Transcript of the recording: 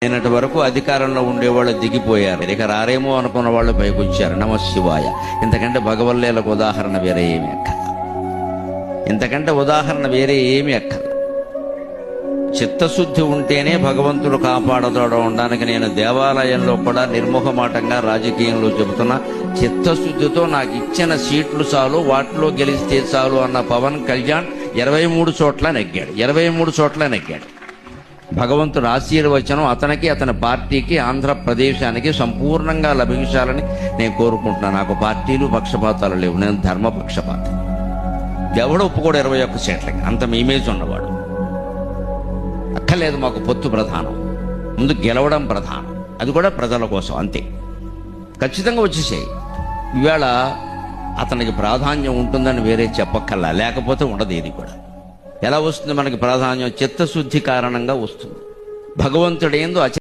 నిన్నటి వరకు అధికారంలో ఉండేవాళ్ళు దిగిపోయారు, ఇక రారేమో అనుకున్న వాళ్ళు పైకి వచ్చారు. నమశివాయ. ఇంతకంటే భగవల్లేలకు ఉదాహరణ వేరే ఏమి అక్కర్ల. ఇంతకంటే ఉదాహరణ వేరే ఏమి అక్కర్ల. చిత్తశుద్ధి ఉంటేనే భగవంతుడు కాపాడతాడు అనడానికి నేను దేవాలయంలో కూడా నిర్ముఖమాటంగా రాజకీయంలో చెబుతున్నా. చిత్తశుద్ధితో నాకు ఇచ్చిన సీట్లు చాలు, వాటిలో గెలిస్తే చాలు అన్న పవన్ కళ్యాణ్ 23 చోట్ల నెగ్గాడు. 23 చోట్ల నెగ్గాడు. భగవంతుడు ఆశీర్వచనం అతనికి, అతని పార్టీకి, ఆంధ్రప్రదేశానికి సంపూర్ణంగా లభించాలని నేను కోరుకుంటున్నాను. నాకు పార్టీలు పక్షపాతాలు లేవు. నేను ధర్మపక్షపాతం. ఎవడు ఒప్పుకోడు 21 సీట్లకి. అంత ఇమేజ్ ఉన్నవాడు. అక్కర్లేదు మాకు పొత్తు ప్రధానం, ముందు గెలవడం ప్రధానం. అది కూడా ప్రజల కోసం అంతే. ఖచ్చితంగా వచ్చేసాయి. ఇవాళ అతనికి ప్రాధాన్యం ఉంటుందని వేరే చెప్పక్కల్లా, లేకపోతే ఉండదు. ఇది కూడా ఎలా వస్తుంది మనకి ప్రాధాన్యం? చిత్తశుద్ధి కారణంగా వస్తుంది. భగవంతుడేందో